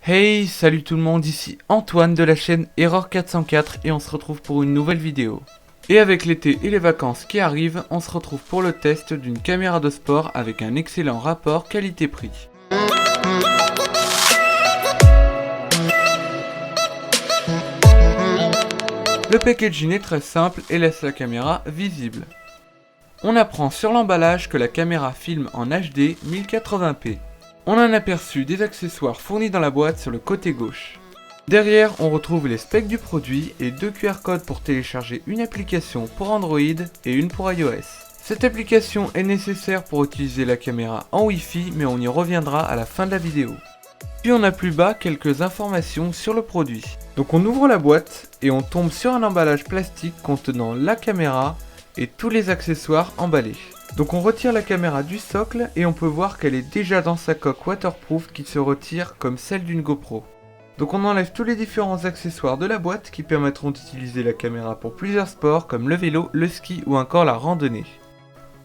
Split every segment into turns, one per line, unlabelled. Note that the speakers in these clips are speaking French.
Hey, salut tout le monde, ici Antoine de la chaîne Error 404 et on se retrouve pour une nouvelle vidéo. Et avec l'été et les vacances qui arrivent, on se retrouve pour le test d'une caméra de sport avec un excellent rapport qualité-prix. Le packaging est très simple et laisse la caméra visible. On apprend sur l'emballage que la caméra filme en HD 1080p. On a un aperçu des accessoires fournis dans la boîte sur le côté gauche. Derrière, on retrouve les specs du produit et 2 QR codes pour télécharger une application pour Android et une pour iOS. Cette application est nécessaire pour utiliser la caméra en Wi-Fi, mais on y reviendra à la fin de la vidéo. Puis on a plus bas quelques informations sur le produit. Donc on ouvre la boîte et on tombe sur un emballage plastique contenant la caméra et tous les accessoires emballés. Donc on retire la caméra du socle et on peut voir qu'elle est déjà dans sa coque waterproof qui se retire comme celle d'une GoPro. Donc on enlève tous les différents accessoires de la boîte qui permettront d'utiliser la caméra pour plusieurs sports comme le vélo, le ski ou encore la randonnée.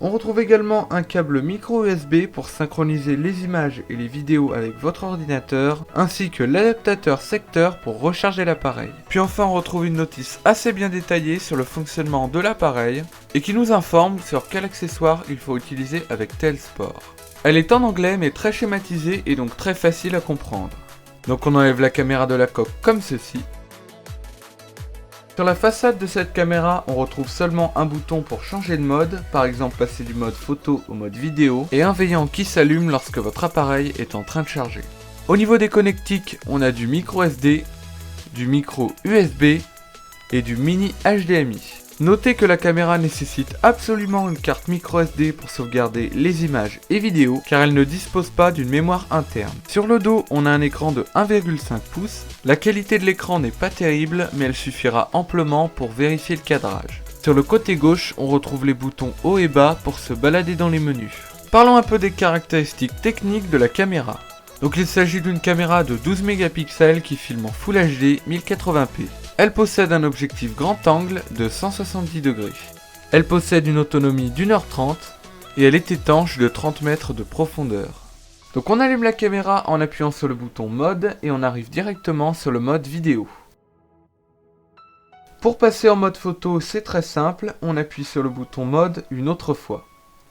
On retrouve également un câble micro USB pour synchroniser les images et les vidéos avec votre ordinateur, ainsi que l'adaptateur secteur pour recharger l'appareil. Puis enfin on retrouve une notice assez bien détaillée sur le fonctionnement de l'appareil, et qui nous informe sur quel accessoire il faut utiliser avec tel sport. Elle est en anglais mais très schématisée et donc très facile à comprendre. Donc on enlève la caméra de la coque comme ceci. Sur la façade de cette caméra, on retrouve seulement un bouton pour changer de mode, par exemple passer du mode photo au mode vidéo, et un veillant qui s'allume lorsque votre appareil est en train de charger. Au niveau des connectiques, on a du micro SD, du micro USB et du mini HDMI. Notez que la caméra nécessite absolument une carte micro SD pour sauvegarder les images et vidéos car elle ne dispose pas d'une mémoire interne. Sur le dos, on a un écran de 1,5 pouces. La qualité de l'écran n'est pas terrible mais elle suffira amplement pour vérifier le cadrage. Sur le côté gauche, on retrouve les boutons haut et bas pour se balader dans les menus. Parlons un peu des caractéristiques techniques de la caméra. Donc il s'agit d'une caméra de 12 mégapixels qui filme en Full HD 1080p. Elle possède un objectif grand angle de 170 degrés. Elle possède une autonomie d'1h30 et elle est étanche de 30 mètres de profondeur. Donc on allume la caméra en appuyant sur le bouton mode et on arrive directement sur le mode vidéo. Pour passer en mode photo, c'est très simple, on appuie sur le bouton mode une autre fois.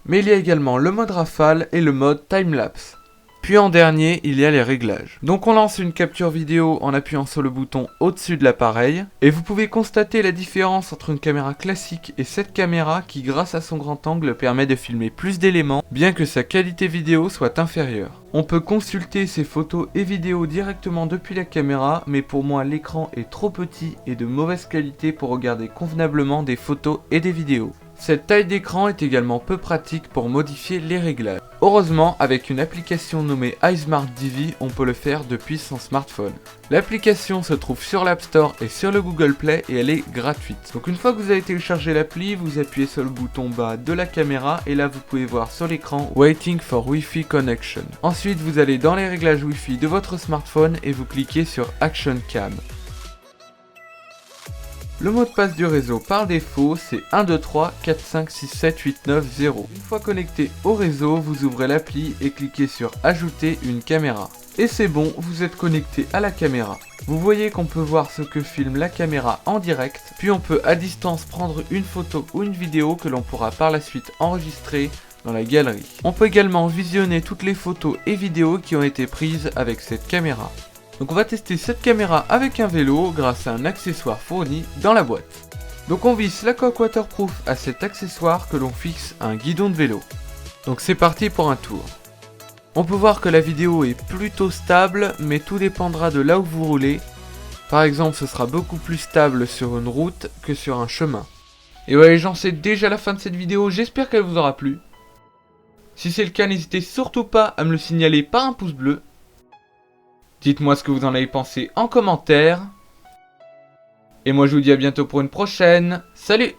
Mais il y a également le mode rafale et le mode timelapse. Puis en dernier, il y a les réglages. Donc on lance une capture vidéo en appuyant sur le bouton au-dessus de l'appareil. Et vous pouvez constater la différence entre une caméra classique et cette caméra qui, grâce à son grand angle, permet de filmer plus d'éléments, bien que sa qualité vidéo soit inférieure. On peut consulter ces photos et vidéos directement depuis la caméra, mais pour moi l'écran est trop petit et de mauvaise qualité pour regarder convenablement des photos et des vidéos. Cette taille d'écran est également peu pratique pour modifier les réglages. Heureusement, avec une application nommée iSmart TV, on peut le faire depuis son smartphone. L'application se trouve sur l'App Store et sur le Google Play et elle est gratuite. Donc une fois que vous avez téléchargé l'appli, vous appuyez sur le bouton bas de la caméra et là vous pouvez voir sur l'écran Waiting for Wi-Fi Connection. Ensuite vous allez dans les réglages Wi-Fi de votre smartphone et vous cliquez sur Action Cam. Le mot de passe du réseau par défaut, c'est 123456789 Une fois connecté au réseau, vous ouvrez l'appli et cliquez sur Ajouter une caméra. Et c'est bon, vous êtes connecté à la caméra. Vous voyez qu'on peut voir ce que filme la caméra en direct, puis on peut à distance prendre une photo ou une vidéo que l'on pourra par la suite enregistrer dans la galerie. On peut également visionner toutes les photos et vidéos qui ont été prises avec cette caméra. Donc on va tester cette caméra avec un vélo grâce à un accessoire fourni dans la boîte. Donc on visse la coque waterproof à cet accessoire que l'on fixe à un guidon de vélo. Donc c'est parti pour un tour. On peut voir que la vidéo est plutôt stable, mais tout dépendra de là où vous roulez. Par exemple, ce sera beaucoup plus stable sur une route que sur un chemin. Et ouais les gens, c'est déjà la fin de cette vidéo, j'espère qu'elle vous aura plu. Si c'est le cas, n'hésitez surtout pas à me le signaler par un pouce bleu. Dites-moi ce que vous en avez pensé en commentaire. Et moi je vous dis à bientôt pour une prochaine. Salut!